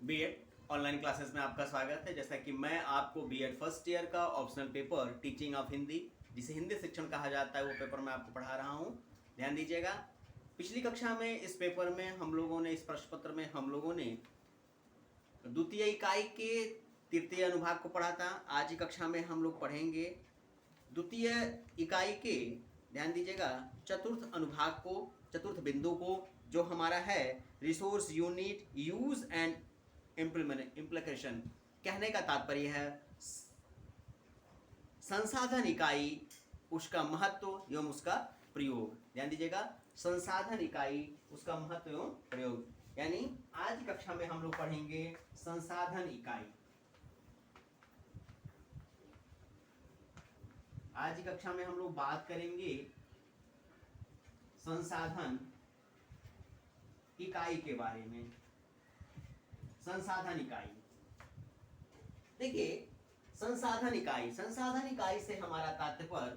BEd online classes में आपका स्वागत है। जैसा कि मैं आपको बीएड फर्स्ट ईयर का optional paper teaching of Hindi, जिसे हिंदी शिक्षण कहा जाता है, वो पेपर मैं आपको पढ़ा रहा हूँ। ध्यान दीजिएगा। पिछली कक्षा में इस पेपर में हम लोगों ने, इस प्रश्न पत्र में हम लोगों ने द्वितीय इकाई के तृतीय अनुभाग को पढ़ा था। आज की कक्षा में हम लोग पढ़ेंगे द्वितीय इकाई के, ध्यान दीजिएगा, चतुर्थ अनुभाग को, चतुर्थ बिंदु को, जो हमारा है resource unit use and implication. कहने का तात्पर्य है संसाधन इकाई, उसका महत्व एवं उसका प्रयोग। ध्यान दीजिएगा, संसाधन इकाई, उसका महत्व एवं प्रयोग। यानी आज की कक्षा में हम लोग पढ़ेंगे संसाधन इकाई। आज की कक्षा में हम लोग बात करेंगे संसाधन इकाई के बारे में। संसाधन इकाई, देखिए, संसाधन इकाई, संसाधन इकाई से हमारा तात्पर्य,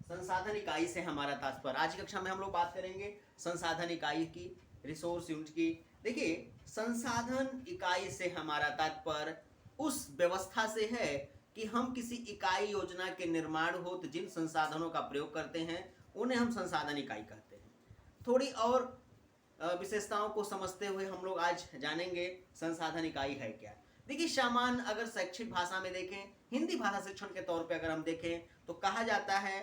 संसाधन इकाई से हमारा तात्पर्य, आज की कक्षा में हम लोग बात करेंगे संसाधन इकाई की, रिसोर्स यूनिट की। देखिए, संसाधन इकाई से हमारा तात्पर्य उस व्यवस्था से है कि हम किसी इकाई योजना के निर्माण हो तो जिन संसाधनों का प्रयोग करते हैं उन्हें हम संसाधन इकाई कहते हैं। थोड़ी और विशेषताओं को समझते हुए हम लोग आज जानेंगे संसाधन इकाई है क्या। देखिए, सामान्य अगर शैक्षिक भाषा में देखें, हिंदी भाषा शिक्षण के तौर पे अगर हम देखें तो कहा जाता है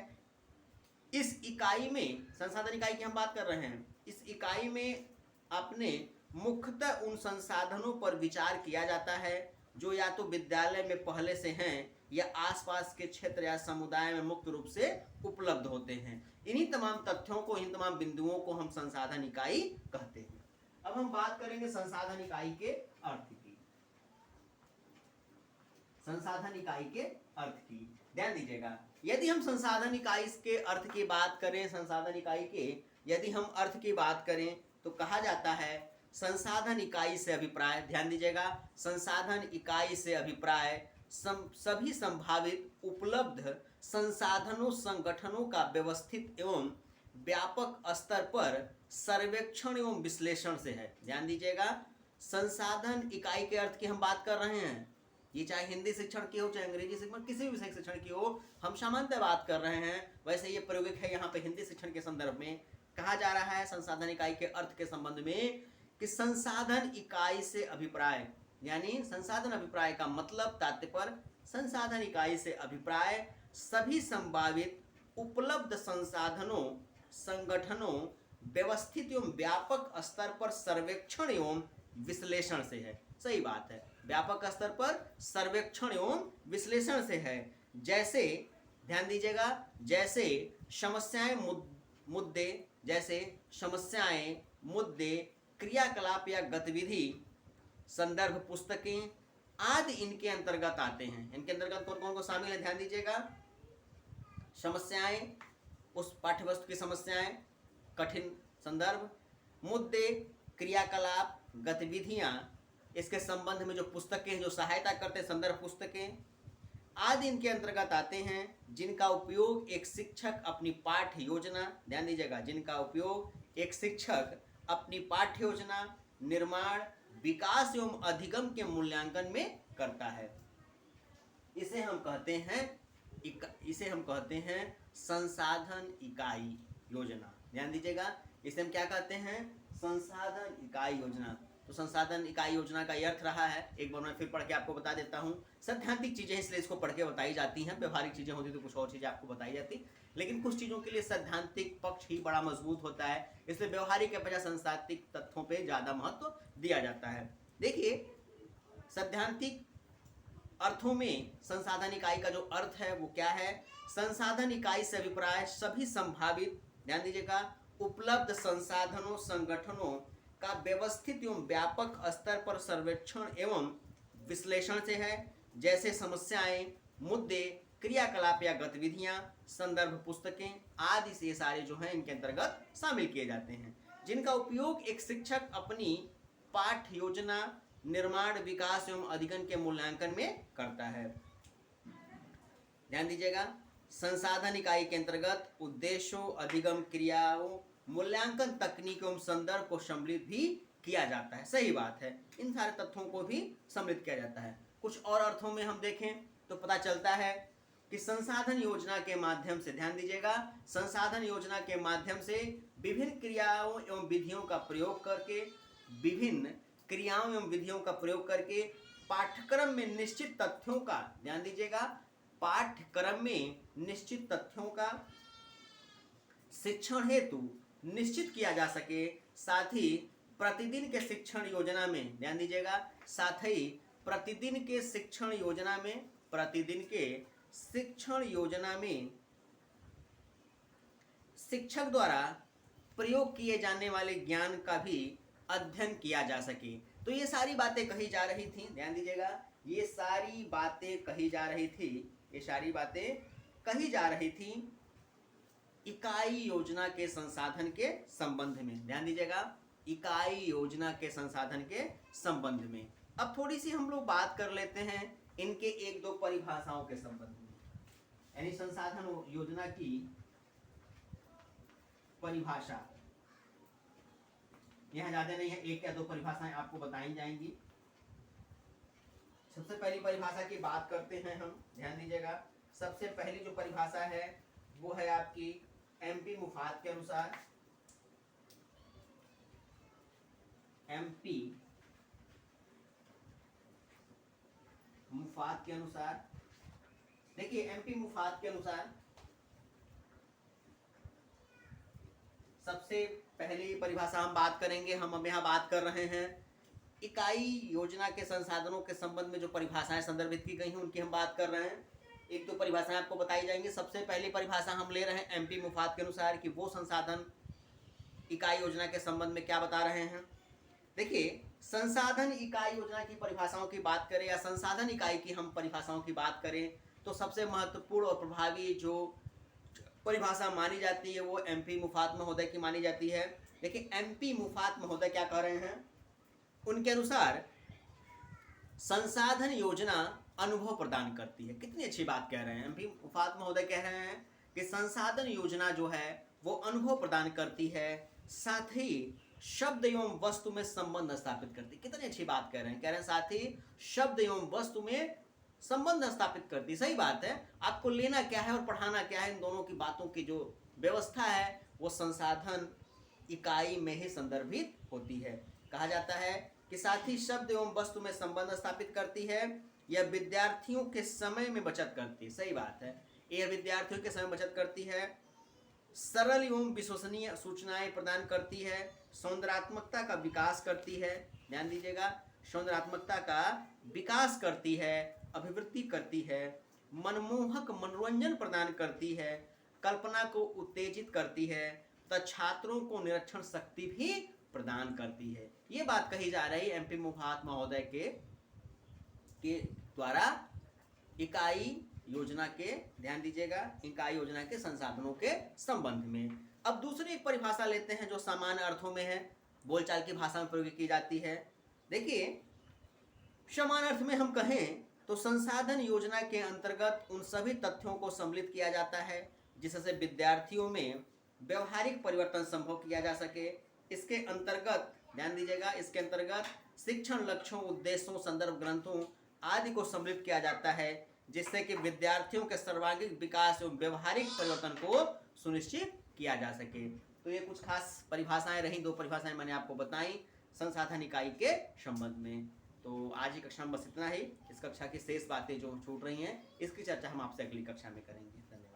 इस इकाई में, संसाधन इकाई की हम बात कर रहे हैं, इस इकाई में अपने मुख्यतः उन संसाधनों पर विचार किया जाता है जो या तो विद्यालय में पहले से हैं या आसपास के क्षेत्र या समुदाय में मुक्त रूप से उपलब्ध होते हैं। इन्हीं तमाम तथ्यों को, इन तमाम बिंदुओं को हम संसाधन इकाई कहते हैं। अब हम बात करेंगे संसाधन इकाई के अर्थ की। संसाधन इकाई के अर्थ की ध्यान दीजिएगा। यदि हम संसाधन इकाई के अर्थ की बात करें, संसाधन इकाई के यदि हम अर्थ की बात करें तो कहा जाता है संसाधन इकाई से अभिप्राय, ध्यान दीजिएगा, संसाधन इकाई से अभिप्राय सभी संभावित उपलब्ध संसाधनों संगठनों का व्यवस्थित एवं व्यापक स्तर पर सर्वेक्षण एवं विश्लेषण से है। ध्यान दीजिएगा, संसाधन इकाई के अर्थ की हम बात कर रहे हैं, ये चाहे हिंदी शिक्षण की हो चाहे अंग्रेजी शिक्षण, किसी भी विषय शिक्षण की हो, हम सामान्यतः बात कर रहे हैं। वैसे ये प्रायोगिक है, यहाँ पे हिंदी शिक्षण के संदर्भ में कहा जा रहा है संसाधन इकाई के अर्थ के संबंध में कि संसाधन इकाई से अभिप्राय, यानी संसाधन अभिप्राय का मतलब, तात्पर्य, संसाधन इकाई से अभिप्राय सभी संभावित उपलब्ध संसाधनों संगठनों व्यवस्थित एवं व्यापक स्तर पर सर्वेक्षण एवं विश्लेषण से है। सही बात है, व्यापक स्तर पर सर्वेक्षण एवं विश्लेषण से है। जैसे, ध्यान दीजिएगा, जैसे समस्याएं मुद्दे, जैसे समस्याएं मुद्दे, क्रियाकलाप या गतिविधि, संदर्भ पुस्तकें आदि इनके अंतर्गत आते हैं। इनके अंतर्गत कौन कौन को शामिल है, ध्यान दीजिएगा, समस्याएं, उस पाठ्यवस्तु की समस्याएं, कठिन संदर्भ, मुद्दे, क्रियाकलाप, गतिविधियां, इसके संबंध में जो पुस्तकें जो सहायता करते हैं, संदर्भ पुस्तकें आदि इनके अंतर्गत आते हैं, जिनका उपयोग एक शिक्षक अपनी पाठ्य योजना, ध्यान दीजिएगा, जिनका उपयोग एक शिक्षक अपनी पाठ्य योजना, निर्माण, विकास एवं अधिगम के मूल्यांकन में करता है। इसे हम कहते हैं संसाधन इकाई योजना। ध्यान दीजिएगा, इसे हम क्या कहते हैं, संसाधन इकाई योजना। तो संसाधन इकाई योजना का अर्थ रहा है, एक बार मैं फिर पढ़ के आपको बता देता हूँ। सैद्धांतिक चीजें इसलिए इसको पढ़ के बताई जाती हैं, व्यवहारिक चीजें होती तो कुछ और चीजें आपको बताई जाती, लेकिन कुछ चीजों के लिए सैद्धांतिक पक्ष ही बड़ा मजबूत होता है, इसलिए व्यवहारिक के बजाय सांस्कृतिक तथ्यों पर ज्यादा महत्व दिया जाता है। देखिए, सैद्धांतिक अर्थों में संसाधन इकाई का जो अर्थ है वो क्या है, संसाधन इकाई से अभिप्राय सभी संभावित, ध्यान दीजिएगा, उपलब्ध संसाधनों संगठनों का व्यवस्थित एवं व्यापक स्तर पर सर्वेक्षण एवं विश्लेषण से है। जैसे समस्याएं, मुद्दे, क्रियाकलाप या गतिविधियां, संदर्भ पुस्तकें आदि से सारे जो हैं इनके अंतर्गत शामिल किए जाते हैं, जिनका उपयोग एक शिक्षक अपनी पाठ्य योजना, निर्माण, विकास एवं अधिगम के मूल्यांकन में करता है। ध्यान दीजिएगा, संसाधन इकाई के अंतर्गत उद्देश्यों, अधिगम क्रियाओं, मूल्यांकन तकनीक एवं संदर्भ को सम्मिलित भी किया जाता है। सही बात है, इन सारे तथ्यों को भी सम्मिलित किया जाता है। कुछ और अर्थों में हम देखें तो पता चलता है कि संसाधन योजना के माध्यम से, ध्यान दीजिएगा, संसाधन योजना के माध्यम से विभिन्न क्रियाओं एवं विधियों का प्रयोग करके, विभिन्न क्रियाओं एवं विधियों का प्रयोग करके पाठ्यक्रम में निश्चित तथ्यों का, ध्यान दीजिएगा, पाठ्यक्रम में निश्चित तथ्यों का शिक्षण हेतु निश्चित किया जा सके। साथ ही प्रतिदिन के शिक्षण योजना में, ध्यान दीजिएगा, साथ ही प्रतिदिन के शिक्षण योजना में, प्रतिदिन के शिक्षण योजना में शिक्षक द्वारा प्रयोग किए जाने वाले ज्ञान का भी अध्ययन किया जा सके। तो ये सारी बातें कही जा रही थी, ध्यान दीजिएगा, ये सारी बातें कही जा रही थी, ये सारी बातें कही जा रही थी इकाई योजना के संसाधन के संबंध में। ध्यान दीजिएगा, इकाई योजना के संसाधन के संबंध में। अब थोड़ी सी हम लोग बात कर लेते हैं इनके एक दो परिभाषाओं के संबंध में, यानी संसाधन योजना की परिभाषा। यहां ज्यादा नहीं है, एक या दो परिभाषाएं आपको बताई जाएंगी। सबसे पहली परिभाषा की बात करते हैं हम, ध्यान दीजिएगा। सबसे पहली जो परिभाषा है वो है आपकी एमपी मुफात के अनुसार, एमपी मुफात के अनुसार। देखिए, एमपी मुफात के अनुसार सबसे पहली परिभाषा हम बात करेंगे। हम अब यहाँ बात कर रहे हैं इकाई योजना के संसाधनों के संबंध में जो परिभाषाएं संदर्भित की गई हैं उनकी हम बात कर रहे हैं। एक दो परिभाषाएं आपको बताई जाएंगी। सबसे पहली परिभाषा हम ले रहे हैं एमपी मुफात के अनुसार कि वो संसाधन इकाई योजना के संबंध में क्या बता रहे हैं। देखिए, संसाधन इकाई योजना की परिभाषाओं की बात करें या संसाधन इकाई की हम परिभाषाओं की बात करें तो सबसे महत्वपूर्ण और प्रभावी जो परिभाषा मानी जाती है वो एमपी मुफात महोदय की मानी जाती है। देखिए, एमपी मुफात महोदय क्या कह रहे हैं, उनके अनुसार संसाधन योजना अनुभव प्रदान करती है। कितनी अच्छी बात कह रहे हैं, एमपी मुफात महोदय कह रहे हैं कि संसाधन योजना जो है वो अनुभव प्रदान करती है, साथ ही शब्द एवं वस्तु में संबंध स्थापित करती है। कितनी अच्छी बात कह रहे हैं, कह रहे हैं साथ ही शब्द एवं वस्तु में संबंध स्थापित करती। सही बात है, आपको लेना क्या है और पढ़ाना क्या है, इन दोनों की बातों की जो व्यवस्था है वो संसाधन इकाई में ही संदर्भित होती है। कहा जाता है कि साथ ही शब्द एवं वस्तु में संबंध स्थापित करती है, यह विद्यार्थियों के समय में बचत करती है। सही बात है, यह विद्यार्थियों के समय बचत करती है, सरल एवं विश्वसनीय सूचनाएं प्रदान करती है, सौंदर्यात्मकता का विकास करती है। ध्यान दीजिएगा, सौंदर्यात्मकता का विकास करती है, अभिवृद्धि करती है, मनमोहक मनोरंजन प्रदान करती है, कल्पना को उत्तेजित करती है तथा छात्रों को निरीक्षण शक्ति भी प्रदान करती है। ये बात कही जा रही है एमपी मुफात महोदय के द्वारा इकाई योजना के, ध्यान दीजिएगा, इकाई योजना के संसाधनों के संबंध में। अब दूसरी एक परिभाषा लेते हैं जो सामान्य अर्थों में है, बोलचाल की भाषा में प्रयोग की जाती है। देखिए, सामान्य अर्थ में हम कहें तो संसाधन योजना के अंतर्गत उन सभी तथ्यों को सम्मिलित किया जाता है जिससे विद्यार्थियों में व्यवहारिक परिवर्तन संभव किया जा सके। इसके अंतर्गत, ध्यान दीजिएगा, इसके अंतर्गत शिक्षण लक्ष्यों, उद्देश्यों, संदर्भ ग्रंथों आदि को सम्मिलित किया जाता है जिससे कि विद्यार्थियों के सर्वांगीण विकास एवं व्यवहारिक परिवर्तन को सुनिश्चित किया जा सके। तो ये कुछ खास परिभाषाएं रही, दो परिभाषाएं मैंने आपको बताई संसाधन इकाई के संबंध में। तो आज की कक्षा में बस इतना ही। इस कक्षा की शेष बातें जो छूट रही हैं इसकी चर्चा हम आपसे अगली कक्षा में करेंगे। धन्यवाद।